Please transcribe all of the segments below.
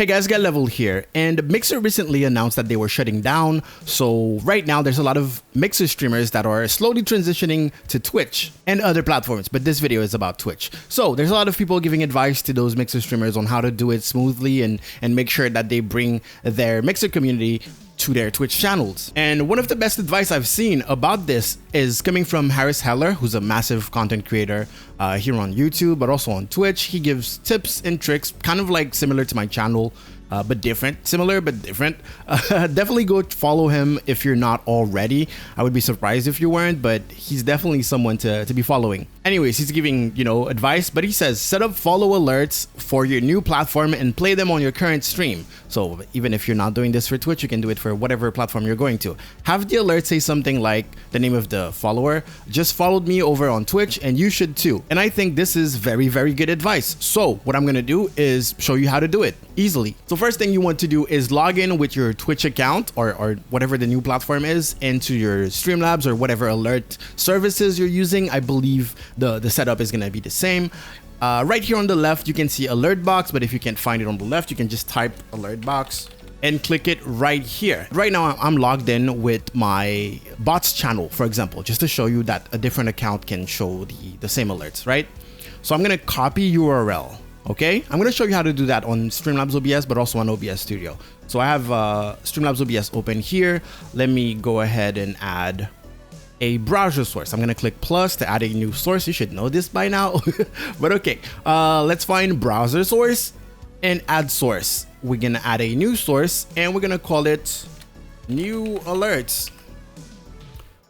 Hey guys, Get Level here, and Mixer recently announced that they were shutting down, so right now there's a lot of Mixer streamers that are slowly transitioning to Twitch and other platforms, but this video is about Twitch. So there's a lot of people giving advice to those Mixer streamers on how to do it smoothly and make sure that they bring their Mixer community to their Twitch channels. And one of the best advice I've seen about this is coming from Harris Heller, who's a massive content creator here on YouTube, but also on Twitch. He gives tips and tricks, kind of like similar to my channel, but different. Similar, but different. Definitely go follow him if you're not already. I would be surprised if you weren't, but he's definitely someone to be following. Anyways, he's giving, advice, but he says, set up follow alerts for your new platform and play them on your current stream. So even if you're not doing this for Twitch, you can do it for whatever platform you're going to. Have the alert say something like the name of the follower just followed me over on Twitch and you should too. And I think this is very, very good advice. So what I'm going to do is show you how to do it easily. So first thing you want to do is log in with your Twitch account or whatever the new platform is into your Streamlabs or whatever alert services you're using. I believe the setup is going to be the same. Right here on the left, you can see alert box, but if you can't find it on the left, you can just type alert box and click it right here. Right now, I'm logged in with my bots channel, for example, just to show you that a different account can show the same alerts, right? So I'm going to copy URL. Okay, I'm going to show you how to do that on Streamlabs OBS, but also on OBS Studio. So I have Streamlabs OBS open here. Let me go ahead and add a browser source. I'm going to click plus to add a new source. You should know this by now, but okay. Let's find browser source and add source. We're going to add a new source and we're going to call it new alerts.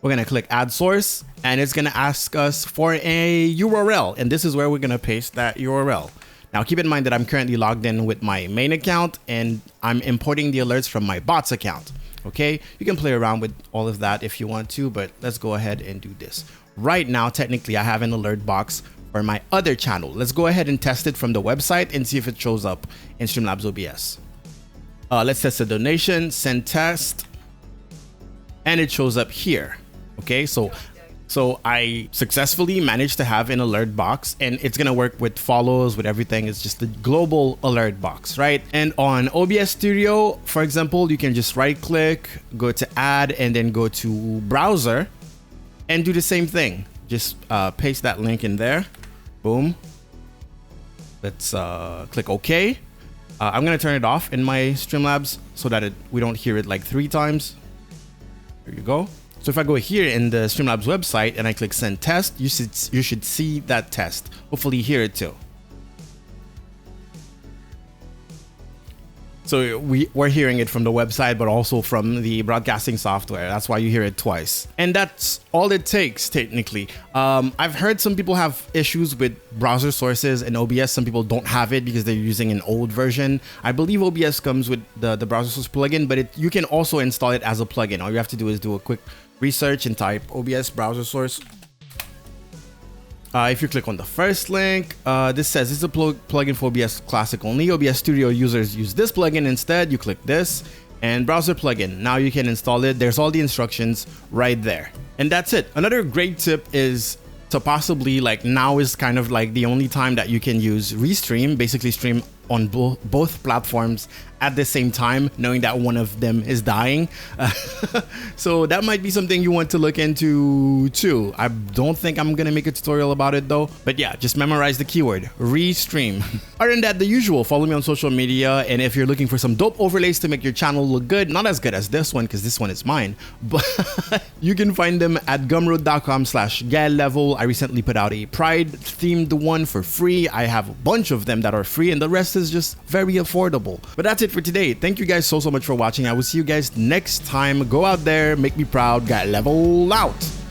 We're going to click add source and it's going to ask us for a URL. And this is where we're going to paste that URL. Now, keep in mind that I'm currently logged in with my main account and I'm importing the alerts from my bots account. Okay, you can play around with all of that if you want to, but let's go ahead and do this. Right now, technically, I have an alert box for my other channel. Let's go ahead and test it from the website and see if it shows up in Streamlabs OBS. Let's test the donation, send test, and it shows up here. Okay, so I successfully managed to have an alert box and it's going to work with follows, with everything. It's just the global alert box, right? And on OBS Studio, for example, you can just right click, go to add, and then go to browser and do the same thing. Just paste that link in there. Boom. Let's click OK. I'm going to turn it off in my Streamlabs so that we don't hear it like 3 times. There you go. So if I go here in the Streamlabs website and I click send test, you should see that test. Hopefully you hear it too. So we're hearing it from the website, but also from the broadcasting software. That's why you hear it twice. And that's all it takes, technically. I've heard some people have issues with browser sources and OBS. Some people don't have it because they're using an old version. I believe OBS comes with the browser source plugin, but you can also install it as a plugin. All you have to do is do a quick research and type OBS browser source. If you click on the first link, this says it's a plugin for OBS Classic only. OBS Studio users use this plugin instead. You click this and browser plugin. Now you can install it. There's all the instructions right there. And that's it. Another great tip is to possibly, like, now is kind of like the only time that you can use Restream, basically stream on both platforms at the same time, knowing that one of them is dying. So that might be something you want to look into too. I don't think I'm gonna make a tutorial about it though, but yeah, just memorize the keyword Restream. Other than that, the usual, follow me on social media, and if you're looking for some dope overlays to make your channel look good, not as good as this one because this one is mine, but you can find them at gumroad.com/getlevel. I recently put out a Pride themed one for free. I have a bunch of them that are free and the rest is just very affordable. But that's it for today. Thank you guys so much for watching. I will see you guys next time. Go out there, make me proud. Get Level out.